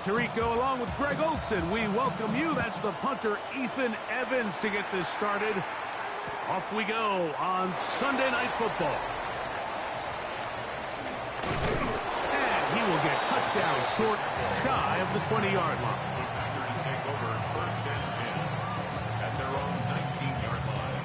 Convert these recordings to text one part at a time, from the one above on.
Tirico along with Greg Olson. We welcome you. That's the punter, Ethan Evans, to get this started. Off we go on Sunday Night Football. And he will get cut down short, shy of the 20-yard line. The Packers take over 1st and 10 at their own 19-yard line.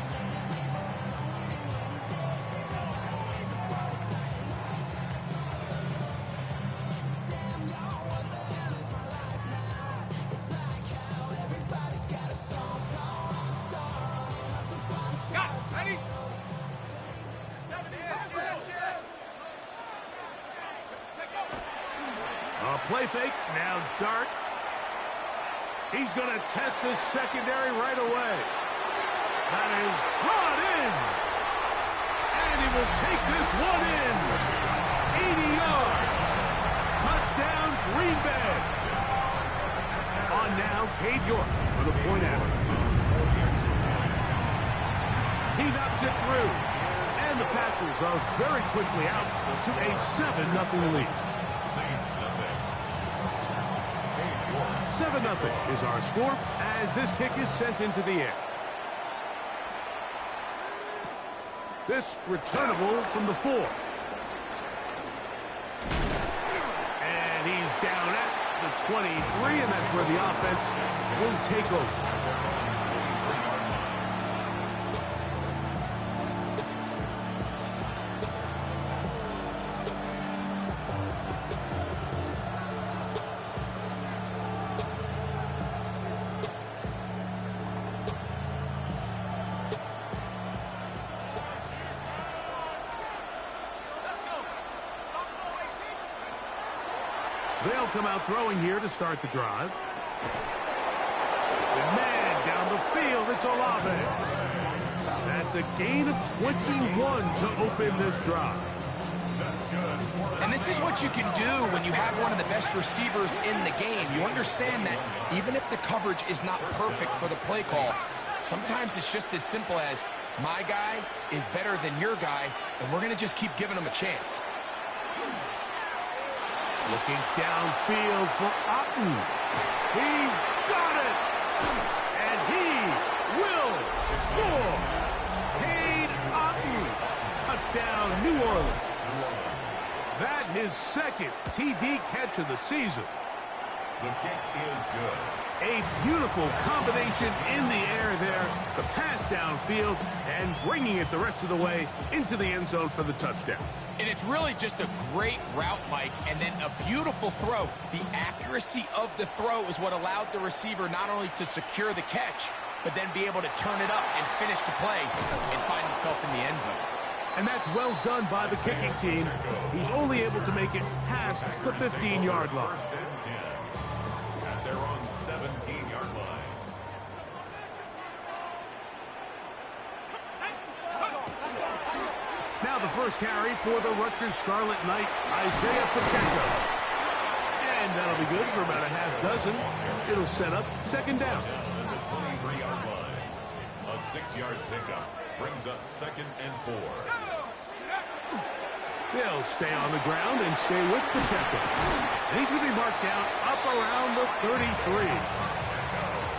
Play fake, now Dart. He's going to test this secondary right away. That is brought in. And he will take this one in. 80 yards. Touchdown, Green Bay. On now, Cade York for the point after. He knocks it through. And the Packers are very quickly out to a 7-0 lead. Saints nothing. 7-0 is our score as this kick is sent into the air. This returnable from the 4. And he's down at the 23, and that's where the offense will take over. They'll come out throwing here to start the drive. The man down the field, it's Olave. That's a gain of 21 to open this drive. And this is what you can do when you have one of the best receivers in the game. You understand that even if the coverage is not perfect for the play call, sometimes it's just as simple as my guy is better than your guy, and we're going to just keep giving him a chance. Looking downfield for Otten. He's got it! And he will score! Cade Otten. Touchdown, New Orleans. That his second TD catch of the season. The kick is good. A beautiful combination in the air there. The pass downfield and bringing it the rest of the way into the end zone for the touchdown. And it's really just a great route, Mike, and then a beautiful throw. The accuracy of the throw is what allowed the receiver not only to secure the catch, but then be able to turn it up and finish the play and find himself in the end zone. And that's well done by the kicking team. He's only able to make it past the 15-yard line. 1st and 10 at their own 17-yard line. Now the first carry for the Rutgers Scarlet Knight, Isaiah Pacheco. And that'll be good for about a half dozen. It'll set up second down. At the 23-yard line. A 6-yard pickup brings up 2nd and 4. They'll stay on the ground and stay with Pacheco. And he's going to be marked down up around the 33.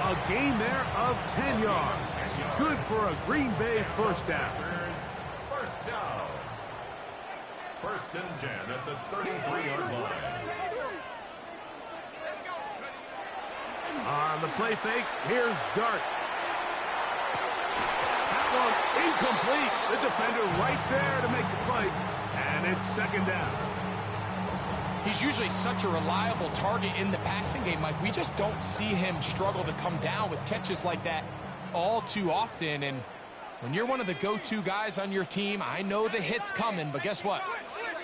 A gain there of 10 yards. Good for a Green Bay first down. First down. 1st and 10 at the 33-yard line. On the play fake, here's Dart. That one incomplete. The defender right there to make the play. And it's second down. He's usually such a reliable target in the passing game, Mike. We just don't see him struggle to come down with catches like that all too often. And when you're one of the go-to guys on your team, I know the hit's coming, but guess what?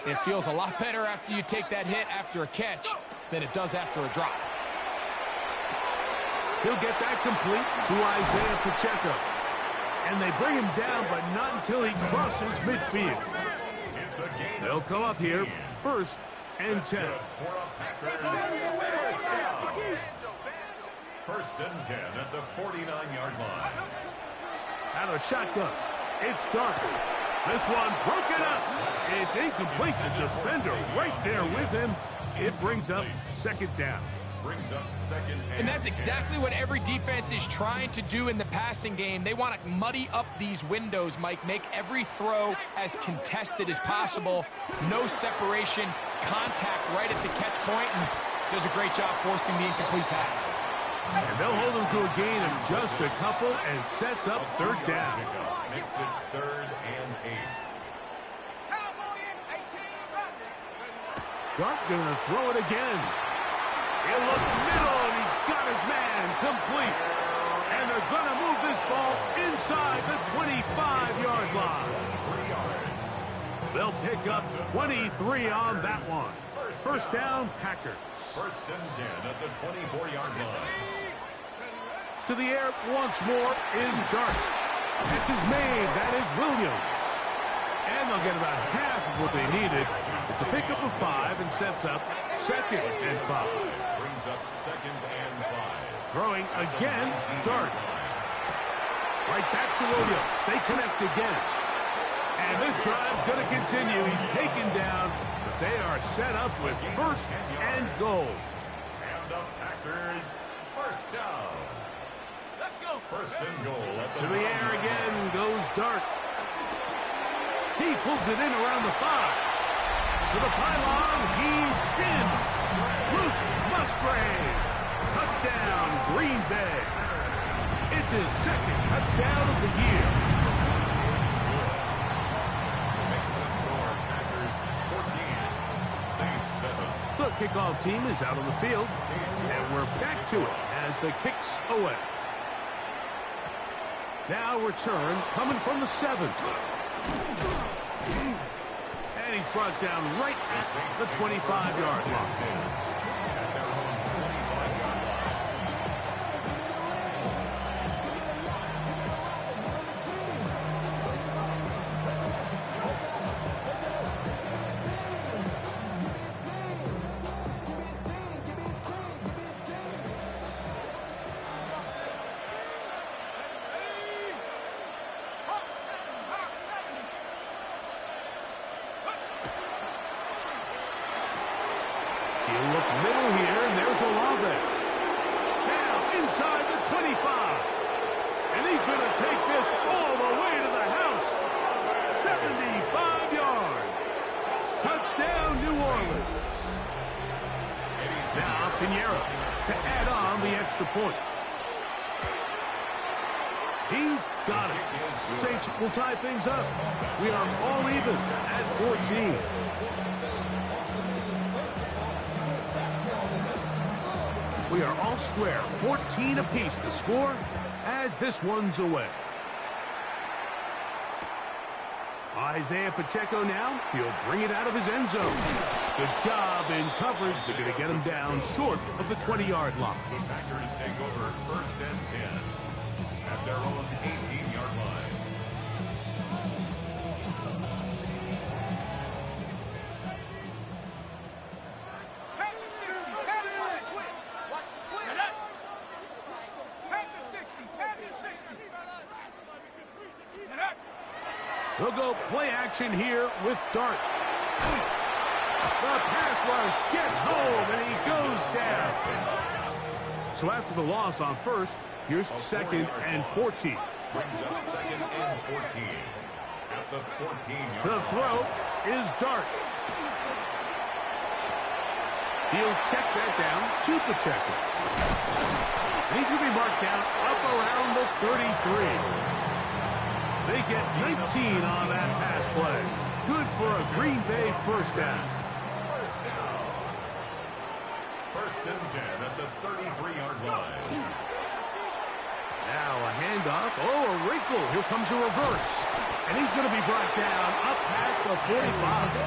It feels a lot better after you take that hit after a catch than it does after a drop. He'll get that complete to Isaiah Pacheco. And they bring him down, but not until he crosses midfield. They'll come up here, 1st and 10. 1st and 10 at the 49-yard line. Out of shotgun, it's Dart. This one broken up. It's incomplete. The defender right there with him. It brings up second down. brings up second And that's exactly what every defense is trying to do in the passing game. They want to muddy up these windows, Mike, make every throw as contested as possible. No separation, contact right at the catch point, and does a great job forcing the incomplete pass. And they'll hold them to a gain of just a couple and sets up third down. Makes it 3rd and 8. Dart gonna throw it again. He'll look middle, and he's got his man complete. And they're gonna move this ball inside the 25-yard line. 3 yards. They'll pick up 23 on that one. First down, Packers. 1st and 10 at the 24-yard line. To the air once more is Dart. Catch is made. That is Williams. And they'll get about half of what they needed. It's a pickup of 5 and sets up 2nd and 5. Brings up 2nd and 5. Throwing again, Dart. Right back to Williams. They connect again. And this drive's going to continue. He's taken down, but they are set up with 1st and goal. And the Packers, 1st down. Let's go. 1st and goal at the To the air again goes Dart. He pulls it in around the 5. To the pylon, he's in. Luke Musgrave. Touchdown, Green Bay. It's his 2nd touchdown of the year. Makes the score Packers 14, Saints 7. The kickoff team is out on the field, and we're back to it as the kick's away. Now return coming from the 7th. And he's brought down right at the 25-yard line. He'll look middle here, and there's Olave. Now inside the 25. And he's going to take this all the way to the house. 75 yards. Touchdown, New Orleans. Now Pinheiro to add on the extra point. He's got it. Saints will tie things up. We are all even at 14. We are all square, 14 apiece the score as this one's away. Isaiah Pacheco now, he'll bring it out of his end zone. Good job in coverage. They're going to get him down short of the 20-yard line. The Packers take over 1st and 10 at their own 18-yard line. They'll go play action here with Dart. The pass rush gets home, and he goes down. So after the loss on 1st, here's 2nd and 14. Brings up 2nd and 14 at the 14-yard The line. throw is Dart. He'll check that down to Pacheco. And he's going to be marked down up around the 33. They get 19 on that pass play. Good for a Green Bay 1st down. 1st down. 1st and 10 at the 33-yard line. Now a handoff. Oh, a wrinkle. Here comes a reverse. And he's going to be brought down up past the 45.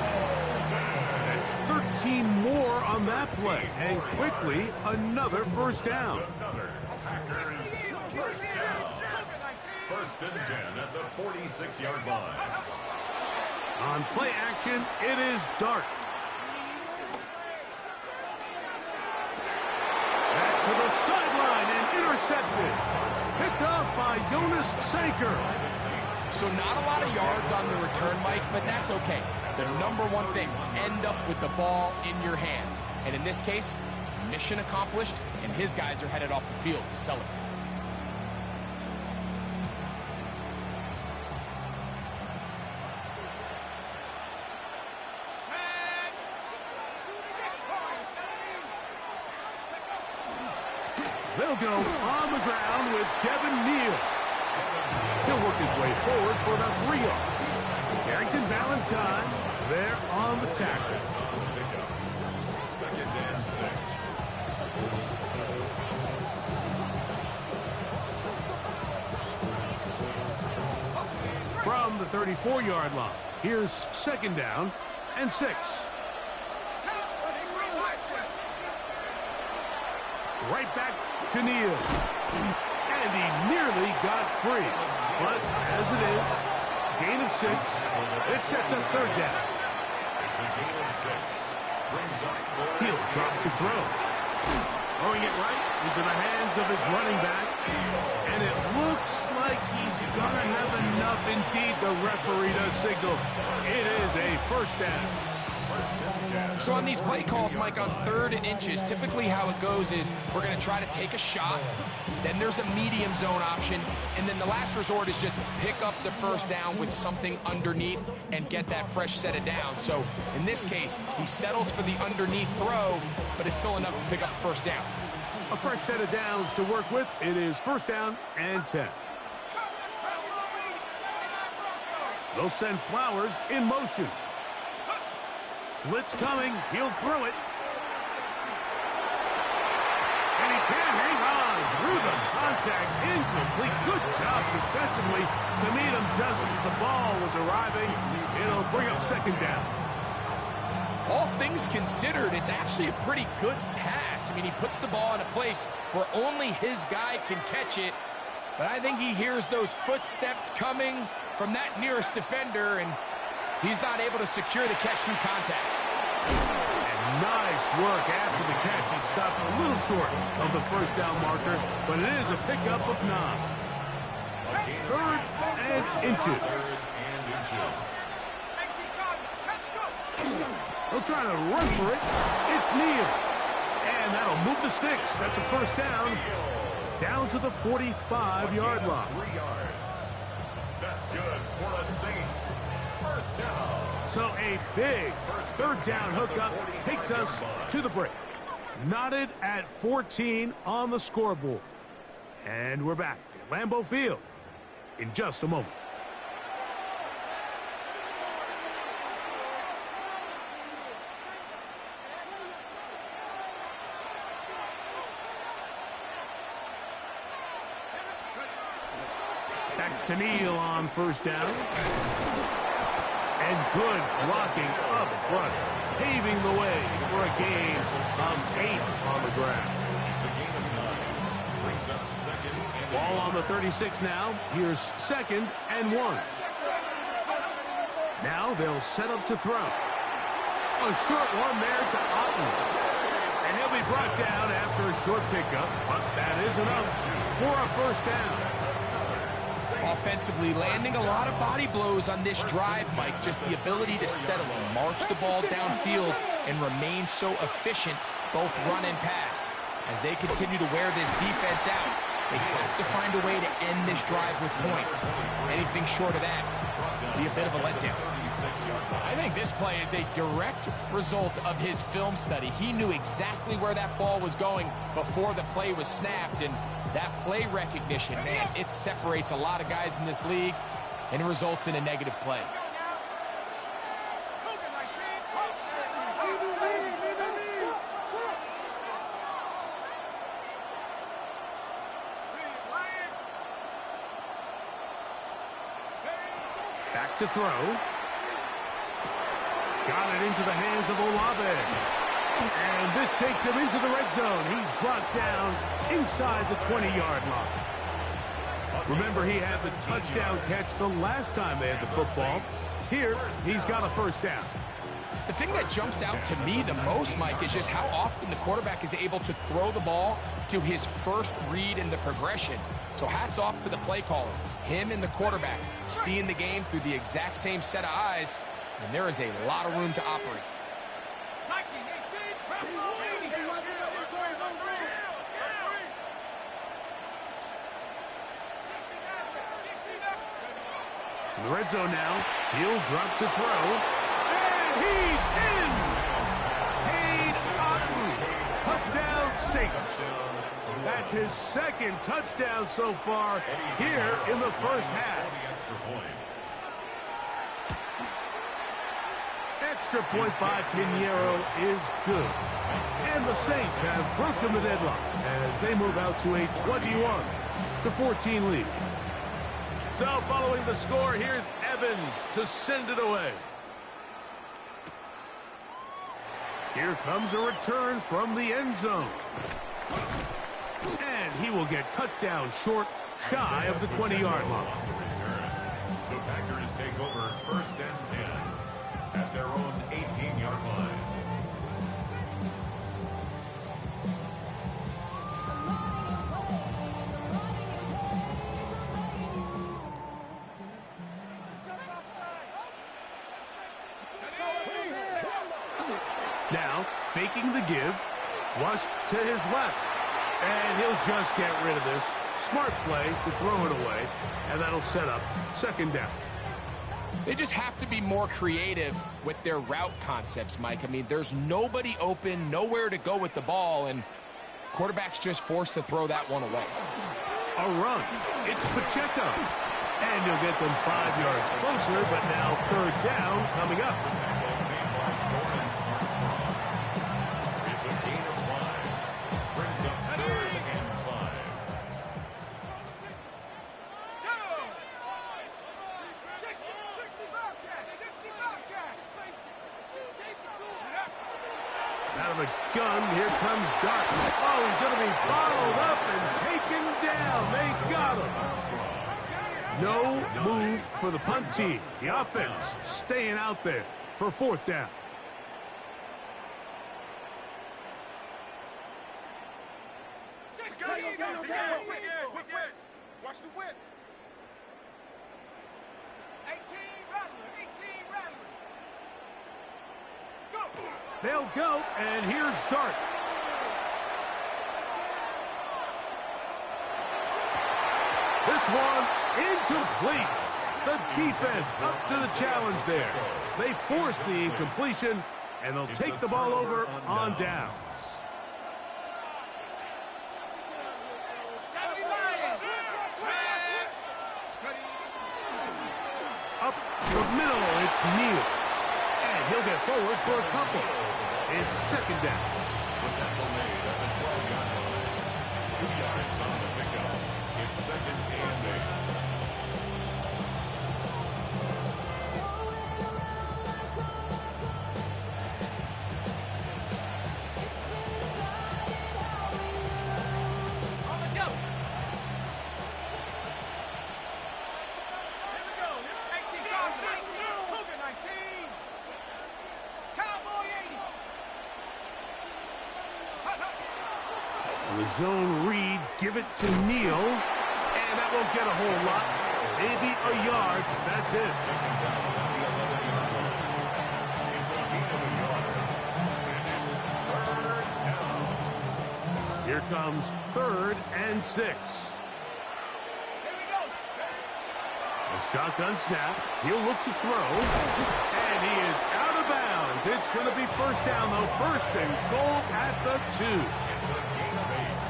That's 13 more on that play. And quickly, another 1st down. Another Packers 1st down. 1st and 10 at the 46-yard line. On play action, it is Dart. Back to the sideline and intercepted. Picked up by Jonas Sanker. So not a lot of yards on the return, Mike, but that's okay. The number one thing, end up with the ball in your hands. And in this case, mission accomplished, and his guys are headed off the field to celebrate. They'll go on the ground with Devin Neal. He'll work his way forward for about 3 yards. Carrington Valentine there on the tackle. Second and 6. From the 34-yard line, here's second down and 6. Right back to Neal. And he nearly got free. But as it is, gain of 6. It sets up third down. It's a gain of 6. Brings up third. He'll drop to throw. Throwing it right into the hands of his running back. And it looks like he's going to have enough. Indeed, the referee does signal. It is a first down. So on these play calls, Mike, on 3rd and inches, typically how it goes is we're going to try to take a shot, then there's a medium zone option, and then the last resort is just pick up the first down with something underneath and get that fresh set of down. So in this case, he settles for the underneath throw, but it's still enough to pick up the first down. A fresh set of downs to work with. It is first down and 10. They'll send Flowers in motion. Blitz coming. He'll throw it. And he can't hang on through the contact. Incomplete. Good job defensively to meet him just as the ball was arriving. It'll bring up second down. All things considered, it's actually a pretty good pass. I mean, he puts the ball in a place where only his guy can catch it. But I think he hears those footsteps coming from that nearest defender, and he's not able to secure the catch through contact. And nice work after the catch. He stopped a little short of the first down marker, but it is a pickup of 9. 3rd and inches. They'll try to run for it. It's Neal. And that'll move the sticks. That's a first down. Down to the 45-yard line. 3 yards. That's good for the Saints. First down. So a big third down hookup takes us to the break. Knotted at 14 on the scoreboard. And we're back at Lambeau Field in just a moment. Back to Neal on first down. And good blocking up front, paving the way for a gain of 8 on the ground. It's a gain of 9. Brings up second and Ball on the 36 now. Here's second and 1. Now they'll set up to throw. A short one there to Otten. And he'll be brought down after a short pickup, but that is enough for a first down. Offensively, landing a lot of body blows on this drive, Mike. Just the ability to steadily march the ball downfield and remain so efficient, both run and pass. As they continue to wear this defense out, they have to find a way to end this drive with points. Anything short of that will be a bit of a letdown. I think this play is a direct result of his film study. He knew exactly where that ball was going before the play was snapped, and that play recognition, man, it separates a lot of guys in this league, and it results in a negative play. Back to throw. Got it into the hands of Olave. And this takes him into the red zone. He's brought down inside the 20-yard line. Remember, he had the touchdown catch the last time they had the football. Here, he's got a first down. The thing that jumps out to me the most, Mike, is just how often the quarterback is able to throw the ball to his first read in the progression. So hats off to the play caller. Him and the quarterback seeing the game through the exact same set of eyes, and there is a lot of room to operate. In the red zone now, he'll drop to throw. And he's in! Cade Otton, touchdown Saints. That's his second touchdown so far here in the first half. Extra point by Pinheiro is good. And the Saints have broken the deadlock as they move out to a 21-14 lead. So following the score, here's Evans to send it away. Here comes a return from the end zone. And he will get cut down short, shy of the 20-yard line. The Packers take over 1st and 10 at their own 18-yard line. Now, faking the give, flushed to his left. And he'll just get rid of this. Smart play to throw it away, and that'll set up 2nd down. They just have to be more creative with their route concepts, Mike. I mean, there's nobody open, nowhere to go with the ball, and quarterback's just forced to throw that one away. A run. It's Pacheco. And he'll get them 5 yards closer, but now 3rd down coming up. It's a gain of 5. Brings up 3rd and 5. Out of the gun, here comes Dart. Oh, he's going to be followed up and taken down. They got him. No move for the punt team. The offense staying out there for 4th down. Watch the whip. 18 Rattler. Go. They'll go, and here's Dart. This one incomplete. The defense up to the challenge there. They force the incompletion, and they'll take the ball over on downs. Up the middle, it's Neal. And he'll get forward for a couple. It's 2nd down. The tackle made at the 12-yard line. 2 yards on the pickup. It's 2nd and 8. The zone read, give it to Neal, and that won't get a whole lot. Maybe a yard, that's it. It's a gain of a yard, and it's 3rd down. Here comes 3rd and 6. A shotgun snap, he'll look to throw, and he is out of bounds. It's going to be 1st down, though. 1st and goal at the 2.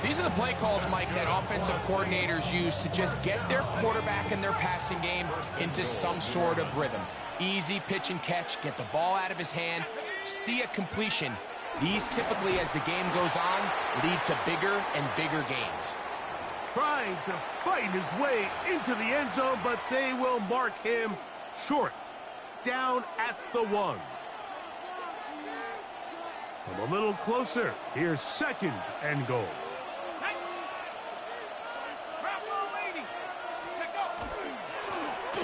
These are the play calls, Mike, that offensive coordinators use to just get their quarterback and their passing game into some sort of rhythm. Easy pitch and catch, get the ball out of his hand, see a completion. These typically, as the game goes on, lead to bigger and bigger gains. Trying to fight his way into the end zone, but they will mark him short. Down at the 1. Come a little closer. Here's 2nd and goal.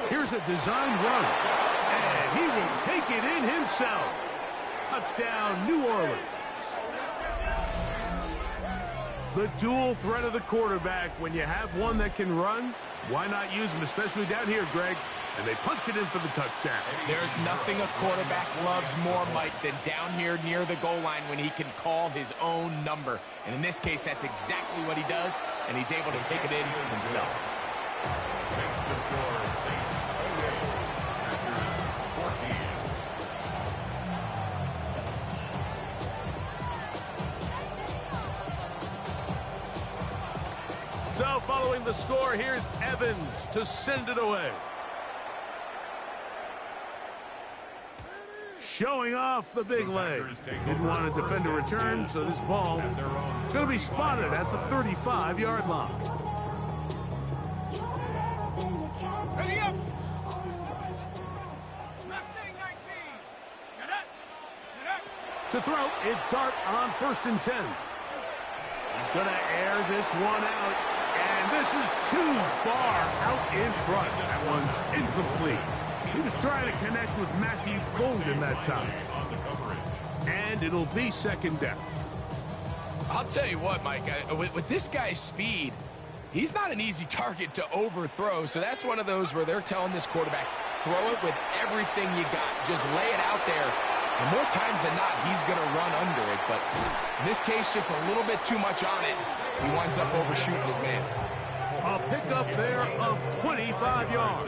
Here's a designed run, and he will take it in himself. Touchdown, New Orleans. The dual threat of the quarterback. When you have one that can run, why not use him, especially down here, Greg? And they punch it in for the touchdown. There's nothing a quarterback loves more, Mike, than down here near the goal line when he can call his own number. And in this case, that's exactly what he does, and he's able to take it in himself. Makes the score Saints 28. following the score. Here's Evans to send it away. Showing off the big leg. Didn't want to defend a return, so this ball is going to be spotted at the 35-yard line. Ready up. Mustang 19. Get up. Get up. To throw, it's Dart on 1st and 10. He's going to air this one out, and this is too far out in front. That one's incomplete. He was trying to connect with Matthew Golden that time. And it'll be 2nd down. I'll tell you what, Mike, with this guy's speed, he's not an easy target to overthrow, so that's one of those where they're telling this quarterback, throw it with everything you got. Just lay it out there. And more times than not, he's going to run under it, but in this case, just a little bit too much on it. He winds up overshooting his man. A pickup there of 25 yards.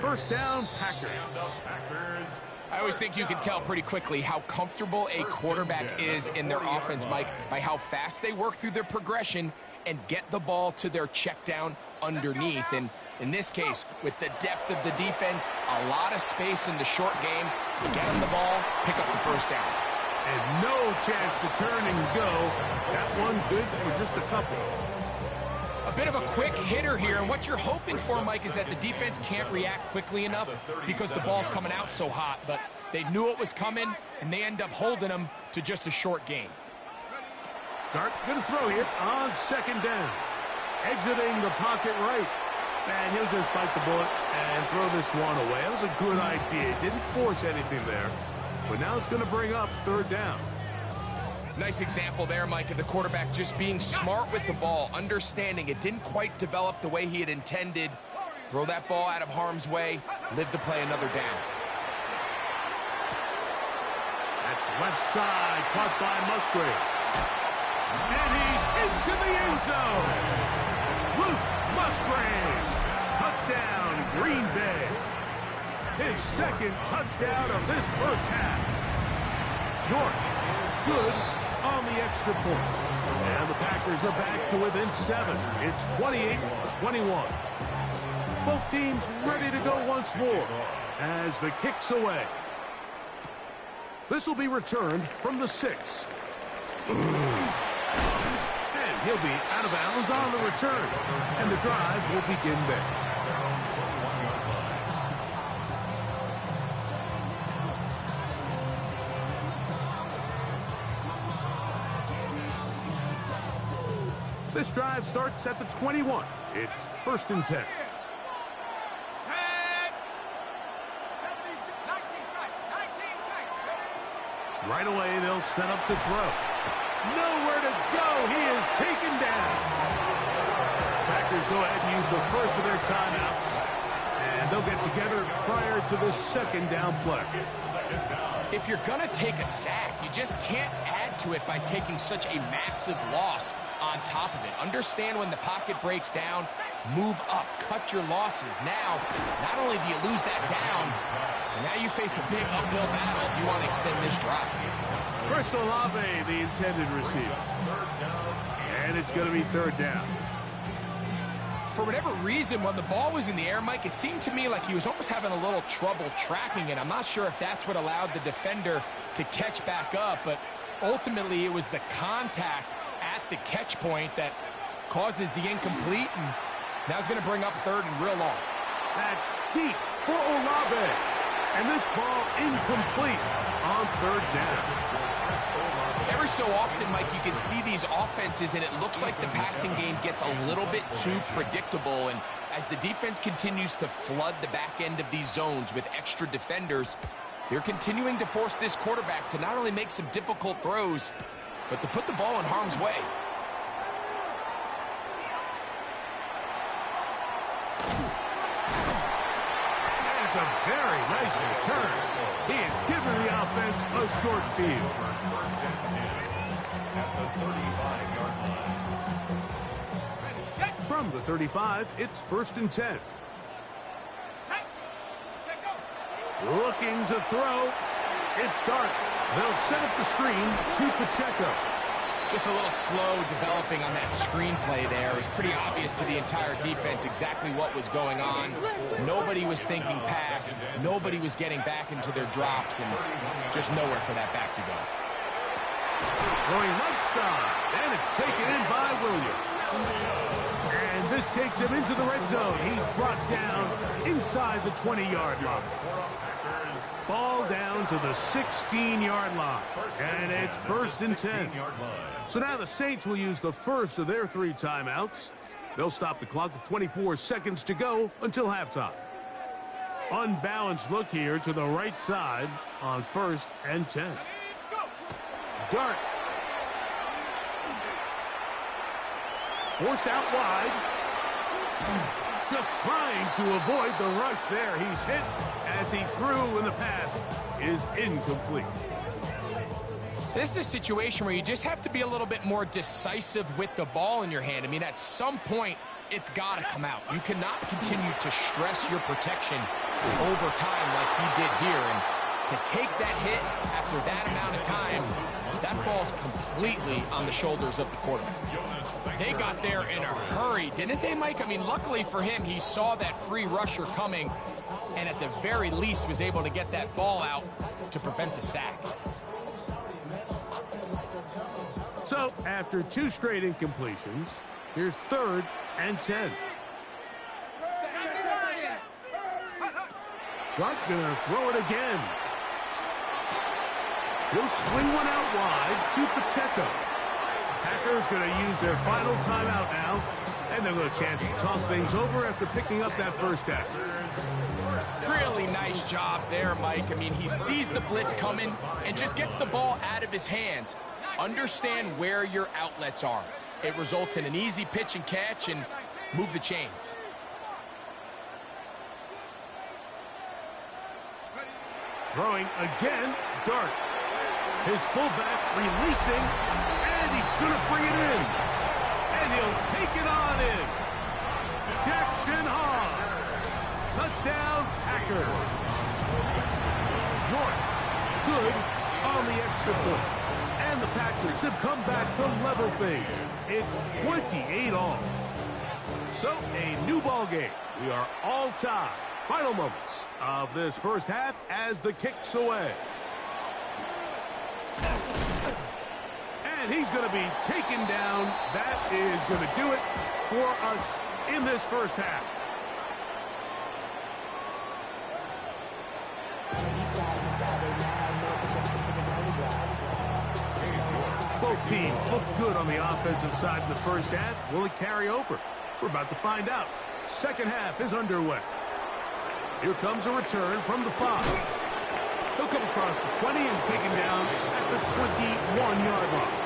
1st down, Packers. I always think you can tell pretty quickly how comfortable a quarterback is in their offense, Mike, by how fast they work through their progression and get the ball to their check down underneath. And in this case, with the depth of the defense, a lot of space in the short game, get them the ball, pick up the 1st down. And no chance to turn and go. That one good for just a couple. A bit of a quick hitter here, and what you're hoping for, Mike, is that the defense can't react quickly enough because the ball's coming out so hot, but they knew it was coming, and they end up holding them to just a short gain. Dart going to throw here on 2nd down. Exiting the pocket right. And he'll just bite the bullet and throw this one away. That was a good idea. Didn't force anything there. But now it's going to bring up 3rd down. Nice example there, Mike, of the quarterback just being smart with the ball, understanding it didn't quite develop the way he had intended. Throw that ball out of harm's way, live to play another down. That's left side, caught by Musgrave. And he's into the end zone. Luke Musgrave. Touchdown, Green Bay. His 2nd touchdown of this 1st half. York is good on the extra points. And the Packers are back to within 7. It's 28-21. Both teams ready to go once more as the kick's away. This will be returned from the 6. And he'll be out of bounds on the return. And the drive will begin there. This drive starts at the 21. It's 1st and 10. Set. 19 tight. Right away, they'll set up to throw. Nowhere to go. He is taken down. Packers go ahead and use the 1st of their timeouts. And they'll get together prior to the 2nd down play. If you're going to take a sack, you just can't add to it by taking such a massive loss on top of it. Understand when the pocket breaks down, move up, cut your losses. Now, not only do you lose that down, now you face a big uphill battle if you want to extend this drive. Chris Olave, the intended receiver. And it's going to be 3rd down. For whatever reason, when the ball was in the air, Mike, it seemed to me like he was almost having a little trouble tracking it. I'm not sure if that's what allowed the defender to catch back up, but ultimately it was the contact at the catch point that causes the incomplete, and now it's going to bring up 3rd and real long. That's deep for Olave. And this ball incomplete on 3rd down. Every so often, Mike, you can see these offenses, and it looks like the passing game gets a little bit too predictable. And as the defense continues to flood the back end of these zones with extra defenders, they're continuing to force this quarterback to not only make some difficult throws, but to put the ball in harm's way. That's a very nice return. He has given the offense a short field. First and 10 at the 35-yard line. From the 35, it's 1st and 10. Looking to throw. It's Dart. They'll set up the screen to Pacheco. Just a little slow developing on that screenplay there. It was pretty obvious to the entire defense exactly what was going on. Nobody was thinking pass. Nobody was getting back into their drops, and just nowhere for that back to go. Going left side, and it's taken in by Williams. And this takes him into the red zone. He's brought down inside the 20-yard line. Ball down to the 16-yard line. And it's 1st and 10. So now the Saints will use the first of their 3 timeouts. They'll stop the clock with 24 seconds to go until halftime. Unbalanced look here to the right side on 1st and 10. Dart. Forced out wide. Just trying to avoid the rush there. He's hit as he threw, and the pass is incomplete. This is a situation where you just have to be a little bit more decisive with the ball in your hand. I mean, at some point, it's got to come out. You cannot continue to stress your protection over time like he did here. And to take that hit after that amount of time, that falls completely on the shoulders of the quarterback. They got there in a hurry, didn't they, Mike? I mean, luckily for him, he saw that free rusher coming, and at the very least was able to get that ball out to prevent the sack. So, after 2 straight incompletions, here's 3rd and 10. Dart gonna throw it again. He'll swing one out wide to Pacheco. Packers going to use their final timeout now, and they'll get a chance to talk things over after picking up that first down. Really nice job there, Mike. I mean, he sees the blitz coming and just gets the ball out of his hands. Understand where your outlets are. It results in an easy pitch and catch and move the chains. Throwing again, Dart. His fullback releasing, and he's going to bring it in. And he'll take it on in. Jackson Hall. Touchdown, Packers. York, good on the extra point. And the Packers have come back to level things. It's 28 all. So, a new ball game. We are all tied. Final moments of this first half as the kick's away. And he's going to be taken down. That is going to do it for us in this first half. Both teams look good on the offensive side in the first half. Will it carry over? We're about to find out. Second half is underway. Here comes a return from the 5. He'll come across the 20 and taken down at the 21-yard line.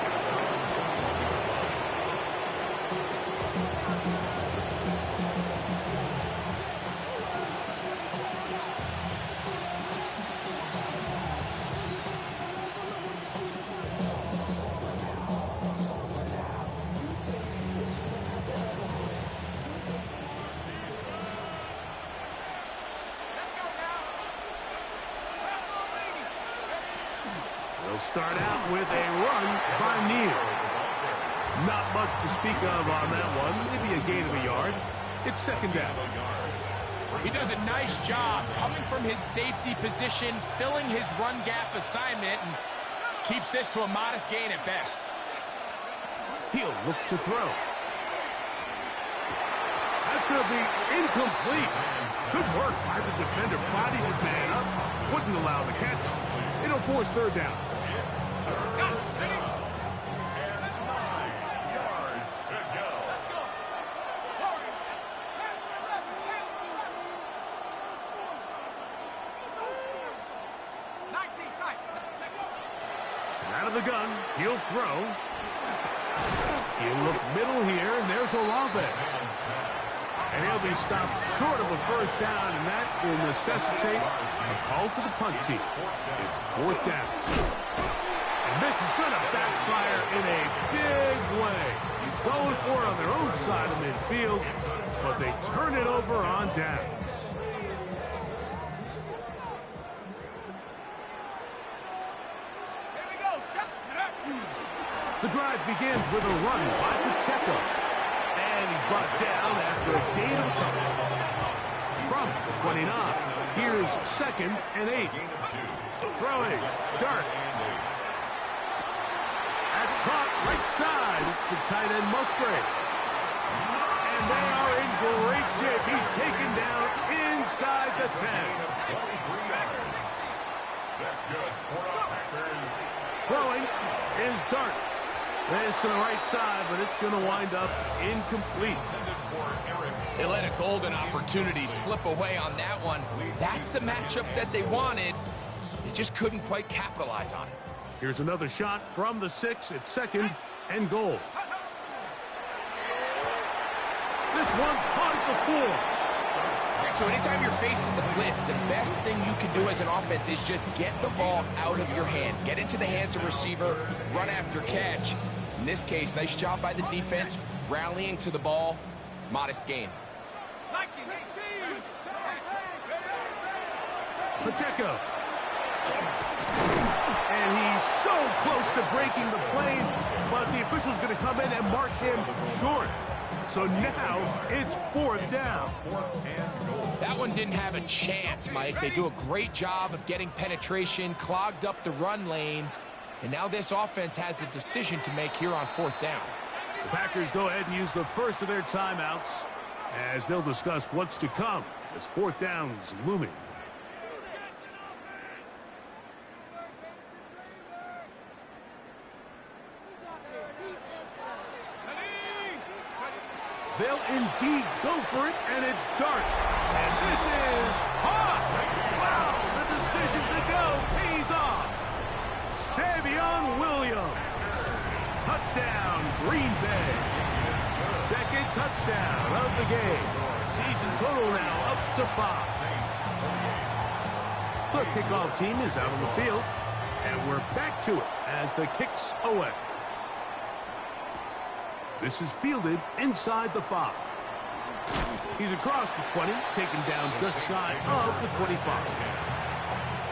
Start out with a run by Neal. Not much to speak of on that one. Maybe a gain of a yard. It's second down. He does a nice job coming from his safety position, filling his run gap assignment, and keeps this to a modest gain at best. He'll look to throw. That's going to be incomplete. Good work by the defender. Bodied his man up. Wouldn't allow the catch. It'll force third down. 19 tight. Out of the gun, he'll throw. He'll look middle here, and there's Olave. And he'll be stopped short of a first down, and that will necessitate a call to the punt team. It's fourth down. And this is going to backfire in a big way. He's going for it on their own side of midfield, but they turn it over on downs. The drive begins with a run by Pacheco. And he's brought down after a gain of a couple. From the 29, here's 2nd and 8. Throwing, Dart. That's caught right side. It's the tight end Musgrave. And they are in great shape. He's taken down inside the 10. That's good. Throwing is Dart. This to the right side, but it's going to wind up incomplete. They let a golden opportunity slip away on that one. That's the matchup that they wanted. They just couldn't quite capitalize on it. Here's another shot from the 6 at 2nd and goal. This one caught at the 4. So anytime you're facing the blitz, the best thing you can do as an offense is just get the ball out of your hand. Get into the hands of receiver, run after catch. In this case, nice job by the defense, rallying to the ball. Modest gain. Pacheco. And he's so close to breaking the plane, but the official's going to come in and mark him short. So now it's 4th down. That one didn't have a chance, Mike. They do a great job of getting penetration, clogged up the run lanes, and now this offense has a decision to make here on 4th down. The Packers go ahead and use the first of their timeouts as they'll discuss what's to come as 4th down's looming. They'll indeed go for it, and it's Dart. And this is hot. Wow, the decision to go pays off. Savion Williams. Touchdown, Green Bay. 2nd touchdown of the game. Season total now up to 5. The kickoff team is out on the field, and we're back to it as the kick's away. This is fielded inside the 5. He's across the 20, taken down just shy of the 25.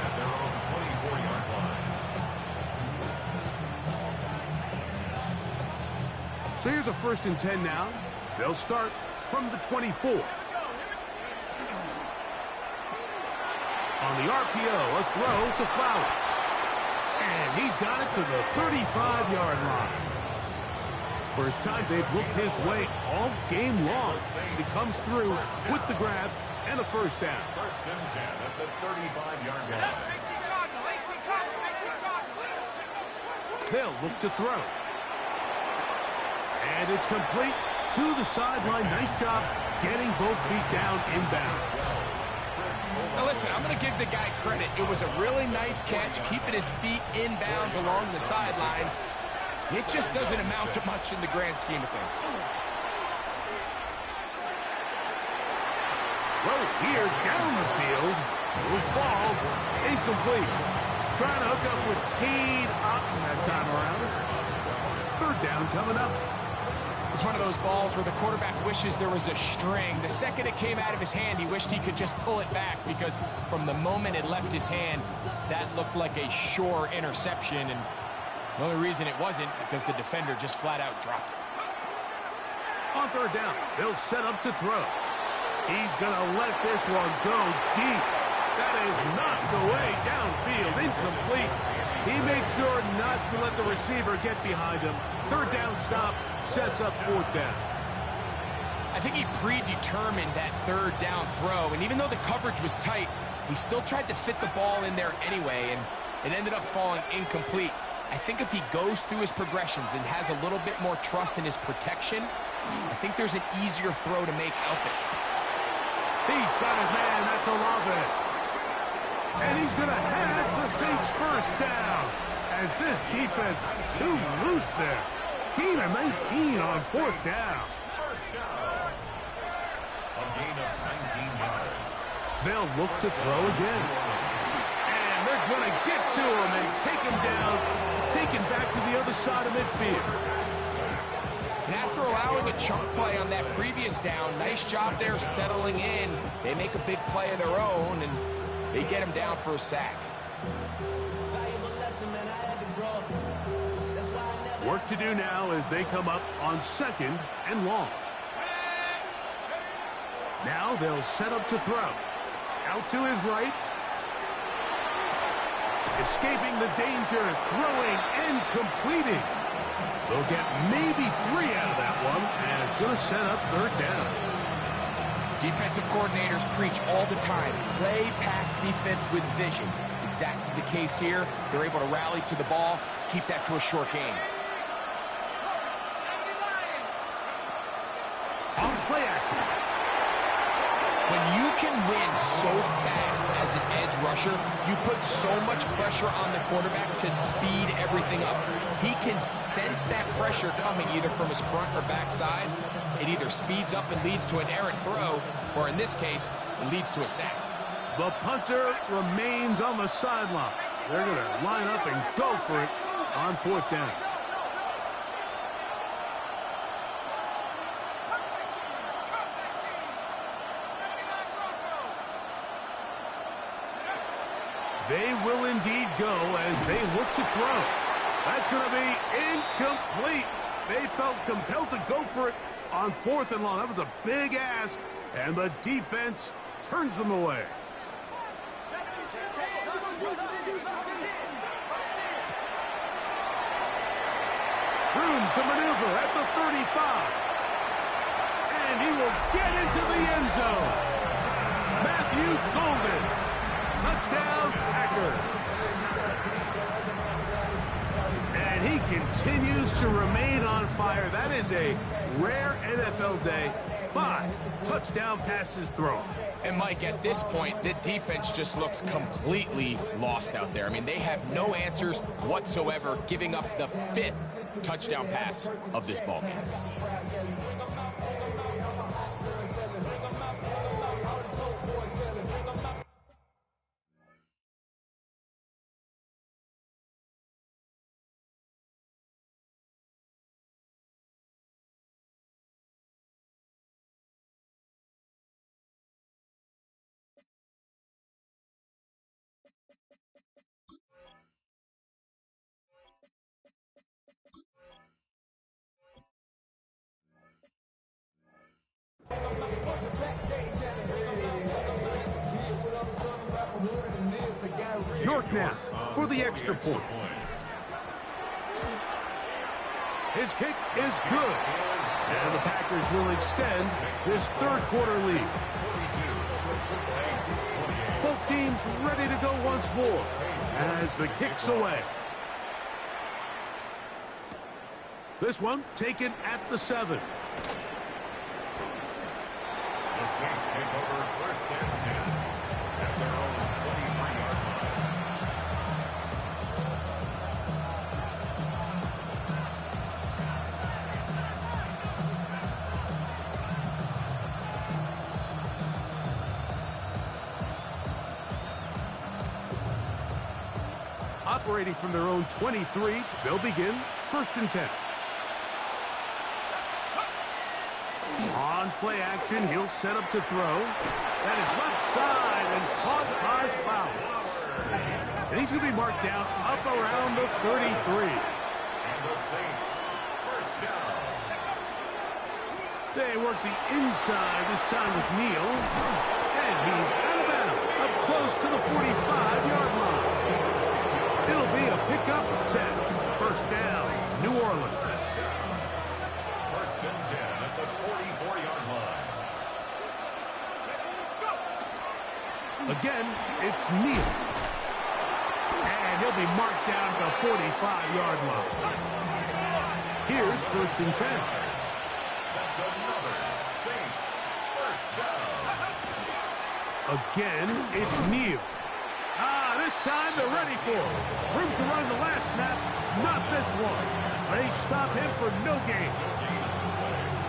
At their own 24-yard line. So here's a 1st and 10 now. They'll start from the 24. On the RPO, a throw to Flowers. And he's got it to the 35-yard line. First time they've looked his way all game long. He comes through with the grab and a 1st down. 1st and 10 at the 35-yard line. They'll look to throw. And it's complete to the sideline. Nice job getting both feet down inbounds. Now listen, I'm going to give the guy credit. It was a really nice catch, keeping his feet inbounds along the sidelines. It just doesn't amount to much in the grand scheme of things. Throw here down the field. Will fall. Incomplete. Trying to hook up with Cade Otton that time around. 3rd down coming up. It's one of those balls where the quarterback wishes there was a string. The second it came out of his hand, he wished he could just pull it back because from the moment it left his hand, that looked like a sure interception. And the only reason it wasn't because the defender just flat out dropped it. On 3rd down, they'll set up to throw. He's going to let this one go deep. That is not the way downfield. Incomplete. He made sure not to let the receiver get behind him. 3rd down stop sets up 4th down. I think he predetermined that 3rd down throw, and even though the coverage was tight, he still tried to fit the ball in there anyway, and it ended up falling incomplete. I think if he goes through his progressions and has a little bit more trust in his protection, I think there's an easier throw to make out there. He's got his man. That's Olave. And he's going to have the Saints 1st down as this defense is too loose there. Gain of 19 on 4th down. 1st down. A gain of 19 yards. They'll look to throw again. And they're going to get to him and take him down, taken back to the other side of midfield. And after allowing a chunk play on that previous down, nice job there settling in. They make a big play of their own, and they get him down for a sack. Work to do now as they come up on 2nd and long. Now they'll set up to throw. Out to his right. Escaping the danger, throwing and completing. They'll get maybe 3 out of that one, and it's going to set up 3rd down. Defensive coordinators preach all the time, play pass defense with vision. It's exactly the case here. They're able to rally to the ball, keep that to a short game. On play action. When you can win so fast as an edge rusher, you put so much pressure on the quarterback to speed everything up. He can sense that pressure coming either from his front or back side. It either speeds up and leads to an errant throw, or in this case, it leads to a sack. The punter remains on the sideline. They're going to line up and go for it on 4th down. They will indeed go as they look to throw. That's going to be incomplete. They felt compelled to go for it on 4th and long. That was a big ask, and the defense turns them away. Room to maneuver at the 35. And he will get into the end zone. Matthew Golden. Touchdown, Packers. And he continues to remain on fire. That is a rare NFL day. 5 touchdown passes thrown. And Mike, at this point, the defense just looks completely lost out there. I mean, they have no answers whatsoever, giving up the 5th touchdown pass of this ballgame. York now for the extra point. His kick is good. And the Packers will extend this 3rd quarter lead. Both teams ready to go once more as the kick's away. This one taken at the 7. The Saints take over 1st and 10 at their own 23-yard line. Operating from their own 23, they'll begin 1st and 10. On play action, he'll set up to throw. That is left side and caught by Fowler. And he's going to be marked down up around the 33. And the Saints, 1st down. They work the inside this time with Neal. And he's out of bounds, up close to the 45-yard line. It'll be a pickup of 10. 1st down, New Orleans. 1st and 10 at the 44-yard line. Again, it's Neal. And he'll be marked down at the 45-yard line. Here's 1st and 10. That's another Saints 1st down. Again, it's Neal. This time they're ready for it. Room to run the last snap, not this one. They stop him for no gain.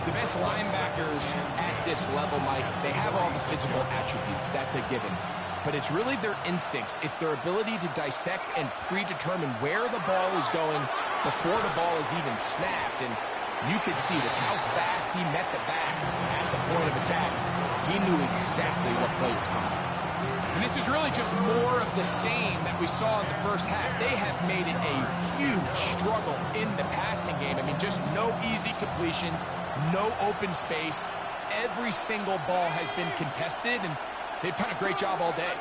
The best linebackers at this level, Mike, they have all the physical attributes. That's a given. But it's really their instincts. It's their ability to dissect and predetermine where the ball is going before the ball is even snapped. And you could see with how fast he met the back at the point of attack. He knew exactly what play was coming. And this is really just more of the same that we saw in the first half. They have made it a huge struggle in the passing game. I mean, just no easy completions, no open space. Every single ball has been contested, and they've done a great job all day.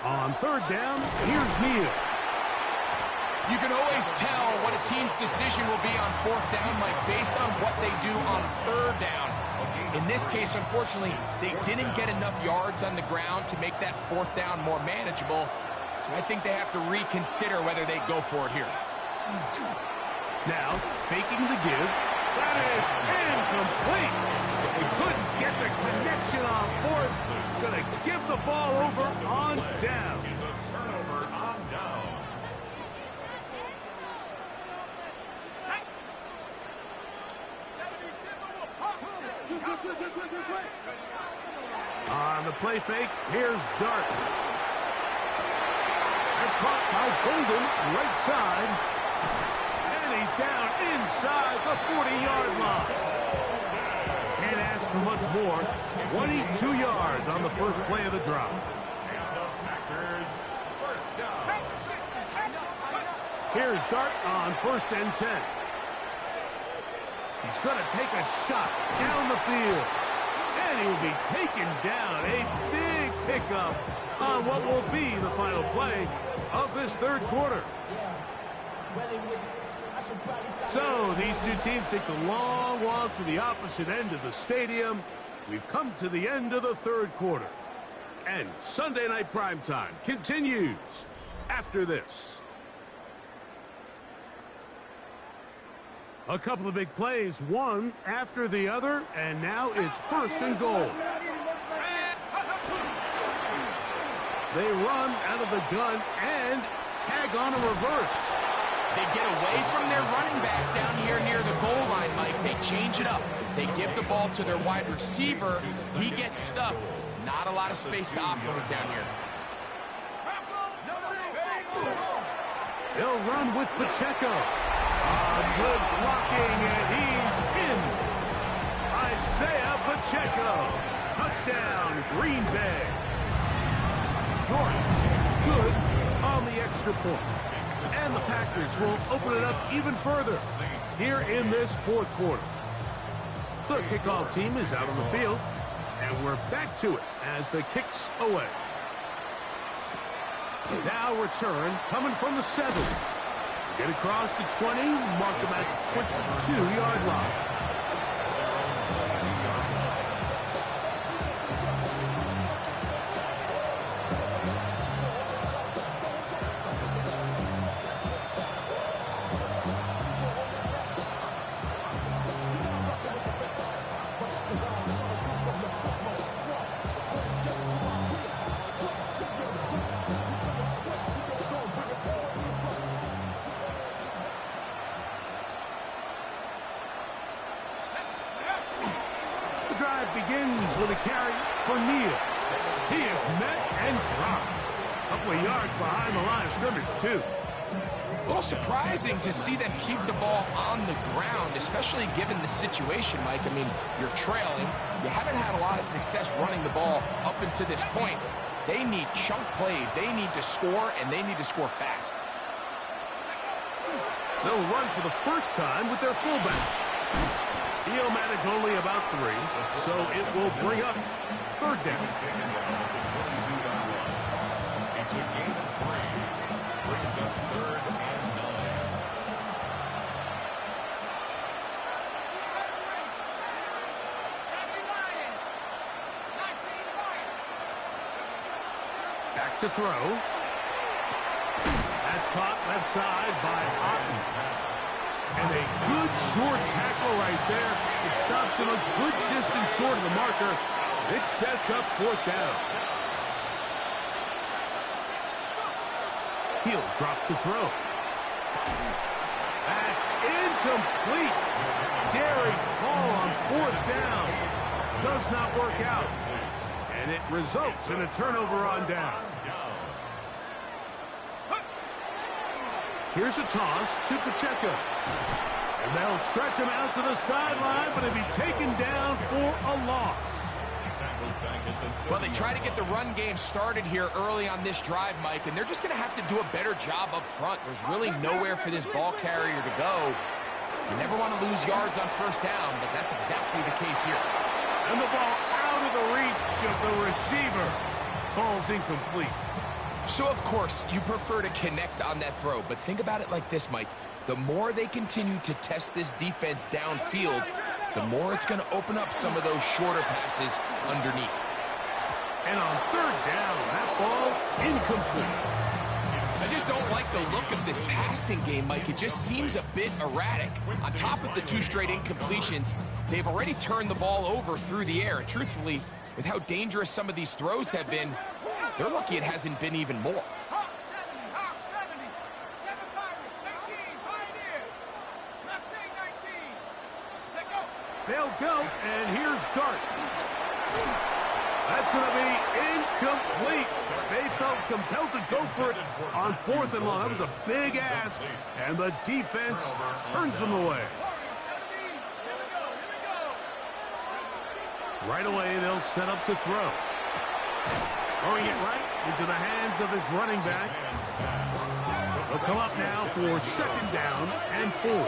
On third down, here's Neal. You can always tell what a team's decision will be on fourth down, Mike, based on what they do on third down. In this case, unfortunately, they didn't get enough yards on the ground to make that fourth down more manageable. So I think they have to reconsider whether they go for it here. Now, faking the give. That is incomplete. They couldn't get the connection on fourth. Going to give the ball over on down. It's a turnover on down. On the play fake, here's Dart. That's caught by Golden, right side. And he's down inside the 40-yard line. Can't ask for much more. 22 yards on the first play of the drive. And the Packers first down. Here's Dart on 1st and 10. He's going to take a shot down the field. And he will be taken down. A big pickup on what will be the final play of this third quarter. So these two teams take the long walk to the opposite end of the stadium. We've come to the end of the third quarter. And Sunday Night Primetime continues after this. A couple of big plays, one after the other, and now it's 1st and goal. They run out of the gun and tag on a reverse. They get away from their running back down here near the goal line, Mike. They change it up. They give the ball to their wide receiver. He gets stuffed. Not a lot of space to operate down here. They'll run with Pacheco. Good blocking, and he's in. Isaiah Pacheco. Touchdown, Green Bay. York, good on the extra point. And the Packers will open it up even further here in this fourth quarter. The kickoff team is out on the field, and we're back to it as the kick's away. Now return coming from the 7. Get across the 20, mark them at the 22-yard line. Begins with a carry for Neal. He is met and dropped. A couple of yards behind the line of scrimmage, too. A little surprising to see them keep the ball on the ground, especially given the situation, Mike. I mean, you're trailing. You haven't had a lot of success running the ball up until this point. They need chunk plays. They need to score, and they need to score fast. They'll run for the first time with their fullback. He'll manage only about 3, so it will bring up 3rd down. It's a gain of 3. Brings up 3rd and 9. Back to throw. That's caught left side by Otten. And a good short tackle right there. It stops him a good distance short of the marker. It sets up 4th down. He'll drop to throw. That's incomplete. Daring call on 4th down. Does not work out. And it results in a turnover on down. Here's a toss to Pacheco. And they'll stretch him out to the sideline, but he'll be taken down for a loss. Tackled back at the 30. Well, they try to get the run game started here early on this drive, Mike, and they're just going to have to do a better job up front. There's really nowhere for this ball carrier to go. You never want to lose yards on first down, but that's exactly the case here. And the ball out of the reach of the receiver. Falls incomplete. So, of course, you prefer to connect on that throw, but think about it like this, Mike. The more they continue to test this defense downfield, the more it's going to open up some of those shorter passes underneath. And on third down, that ball incomplete. I just don't like the look of this passing game, Mike. It just seems a bit erratic. On top of the 2 straight incompletions, they've already turned the ball over through the air. And truthfully, with how dangerous some of these throws have been, they're lucky it hasn't been even more. Hawk 70, Hawk 70. 7 Pirates, 19, Pioneer. Mustang 19. Take go. They'll go, and here's Dart. That's going to be incomplete. They felt compelled to go for it on 4th and long. That was a big ask, and the defense turns them away. Right away, they'll set up to throw. Throwing it right into the hands of his running back. They'll come up now for 2nd down and 4. Brings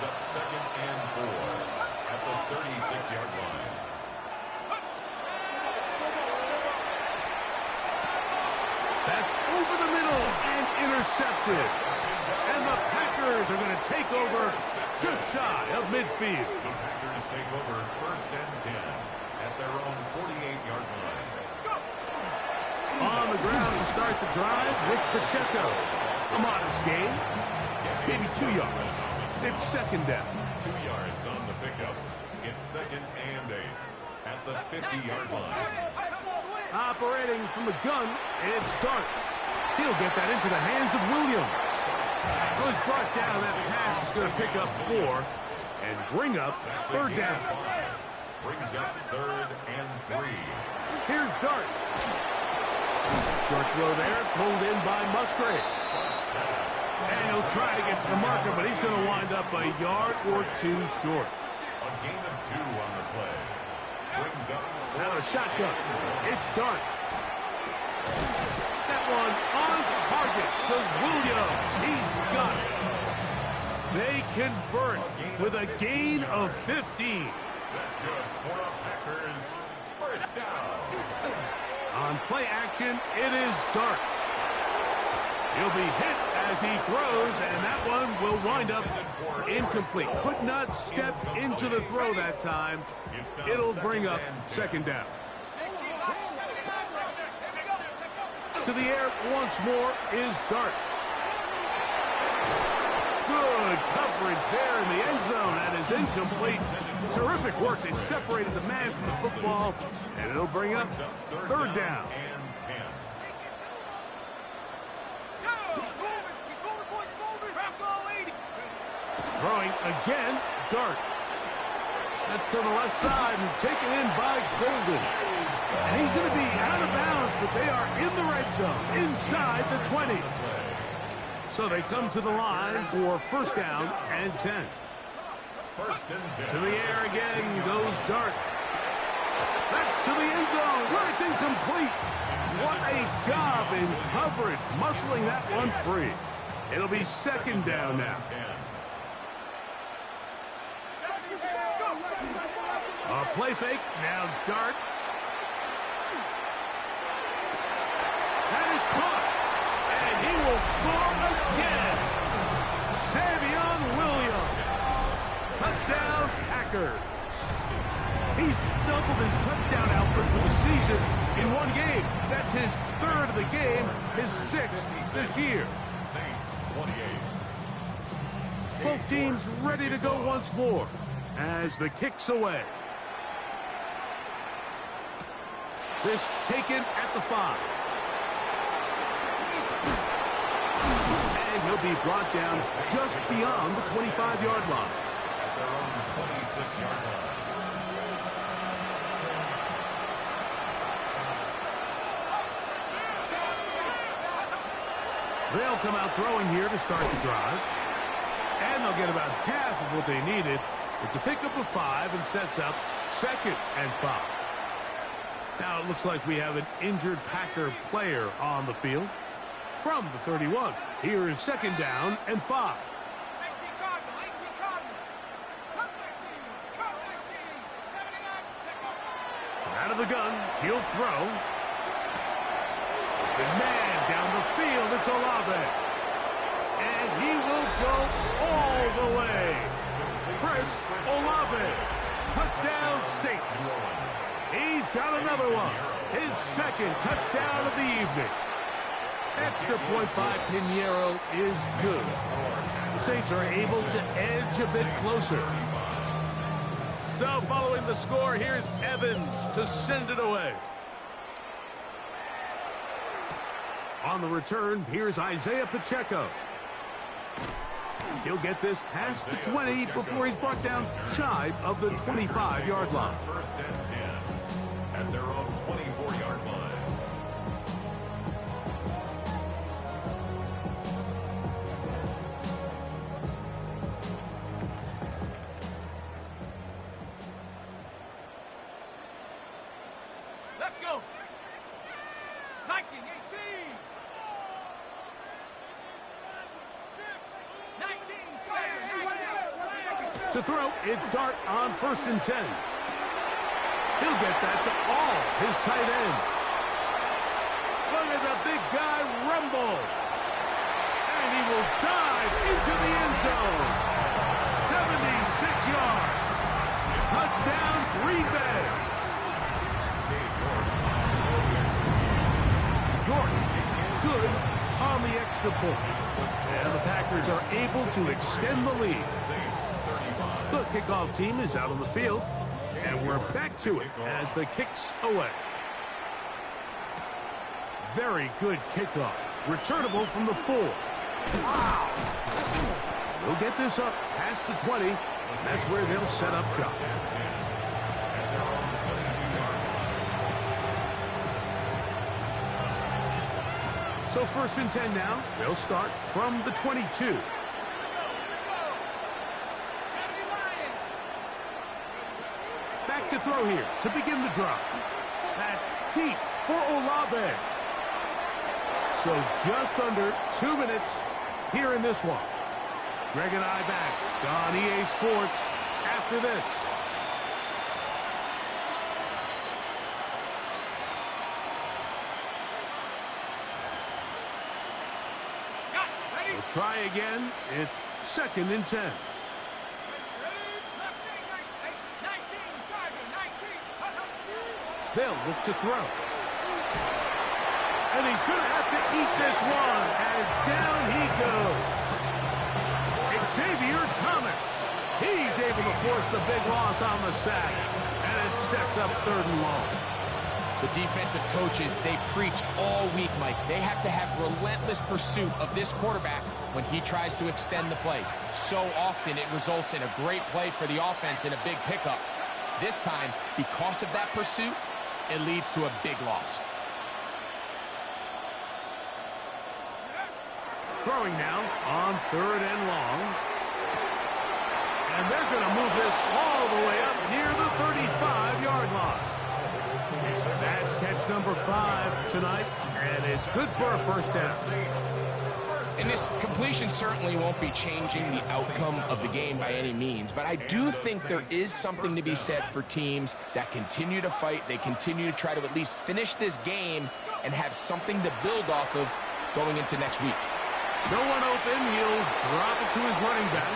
up 2nd and 4 at the 36-yard line. That's over the middle and intercepted. And the Packers are going to take over just shy of midfield. The Packers take over 1st and 10 at their own 48-yard line. On the ground to start the drive with Pacheco. A modest gain, maybe 2 yards. It's 2nd down. 2 yards on the pickup. It's 2nd and 8 at the 50-yard line. Operating from the gun, it's Dart. He'll get that into the hands of Williams. So he's brought down. That pass is going to pick up 4 and bring up 3rd down. Brings up 3rd and 3. Here's Dart. Short throw there, pulled in by Musgrave. And he'll try to get to the marker, but he's going to wind up a yard or 2 short. A gain of 2 on the play. Brings up Now a shotgun. It's Dart. That one on target to Williams. He's got it. They convert with a gain of 15. That's good for the Packers. 1st down. On play action, it is Dart. He'll be hit as he throws, and that one will wind up incomplete. Could not step into the throw that time. It'll bring up 2nd down. To the air once more is Dart. Good coverage there in the end zone. That is incomplete. Terrific work. They separated the man from the football, and it'll bring up 3rd down. And 10. Throwing again, Dart. That's to the left side and taken in by Golden. And he's going to be out of bounds, but they are in the red zone, inside the 20. So they come to the line for 1st down and 10. 1st and 10. To the air again goes Dart. That's to the end zone where it's incomplete. What a job in coverage, muscling that one free. It'll be 2nd down now. A play fake, now Dart. That is caught, and he will score again. Savion Williams. Touchdown, Packers. He's doubled his touchdown output for the season in one game. That's his 3rd of the game, his 6th this year. Saints 28. Both teams ready to go once more as the kick's away. This taken at the 5. And he'll be brought down just beyond the 25-yard line. At their own 26-yard line. They'll come out throwing here to start the drive. And they'll get about half of what they needed. It's a pickup of 5 and sets up 2nd and 5. Now it looks like we have an injured Packer player on the field. From the 31, here is 2nd down and 5. 18 Cardinal, 18 Cardinal. Cut 19, cut 19. 79, take over. Out of the gun, he'll throw. The man down the field, it's Olave. And he will go all the way. Chris Olave. Touchdown Saints. He's got another one. His 2nd touchdown of the evening. Extra point by Pinheiro is good. The Saints are able to edge a bit closer. So following the score, here's Evans to send it away. On the return, here's Isaiah Pacheco. He'll get this past the 20 before he's brought down shy of the 25-yard line. 1st and 10 at their own 24-yard line. Let's go. 19, 18. 19, To throw, it's Dart on 1st and 10. He'll get that to all his tight end. Look at the big guy rumble. And he will dive into the end zone. 76 yards. Touchdown, Green Bay. York, good on the extra point. And the Packers are able to extend the lead. The kickoff team is out on the field, and we're back to it as the kick's away. Very good kickoff. Returnable from the 4. Wow! They'll get this up past the 20. That's where they'll set up shop. So 1st and 10 now. They'll start from the 22. Back to throw here to begin the drive. Back deep for Olave. So just under 2 minutes here in this one. Greg and I back on EA Sports after this. We'll try again. It's 2nd and 10. They'll look to throw. And he's going to have to eat this one as down he goes. Xavier Thomas. He's able to force the big loss on the sack. And it sets up 3rd and long. The defensive coaches, they preached all week, Mike. They have to have relentless pursuit of this quarterback when he tries to extend the play. So often it results in a great play for the offense and a big pickup. This time, because of that pursuit, it leads to a big loss. Throwing now on 3rd and long. And they're going to move this all the way up near the 35-yard line. That's catch number 5 tonight, and it's good for a 1st down. And this completion certainly won't be changing the outcome of the game by any means, but I do think there is something to be said for teams that continue to fight. They continue to try to at least finish this game and have something to build off of going into next week. No one open. He'll drop it to his running back.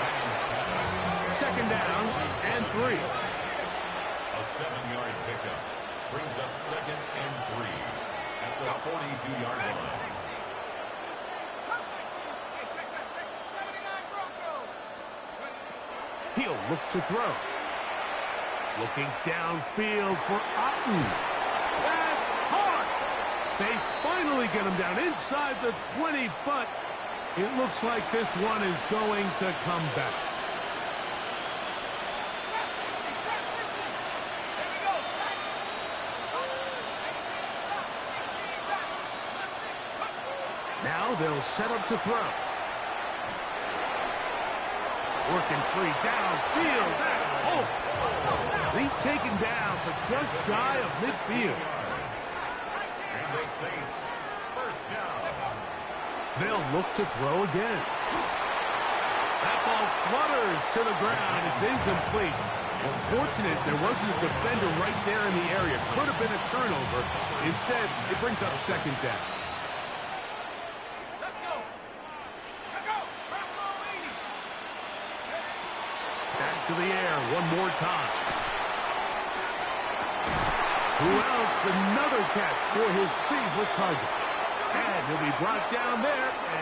2nd down and 3. A 7-yard pickup brings up 2nd and 3 at the 42-yard line. He'll look to throw. Looking downfield for Otten. That's hard. They finally get him down inside the 20, but it looks like this one is going to come back. Now they'll set up to throw. Working free downfield. That's hope. He's taken down, but just shy of midfield. And the Saints, first down. They'll look to throw again. That ball flutters to the ground. It's incomplete. Unfortunate there wasn't a defender right there in the area. Could have been a turnover. Instead, it brings up second down. Let's go. Let's go. Bravo 80. Back to the air one more time. Who else? Another catch for his favorite target. And he'll be brought down there.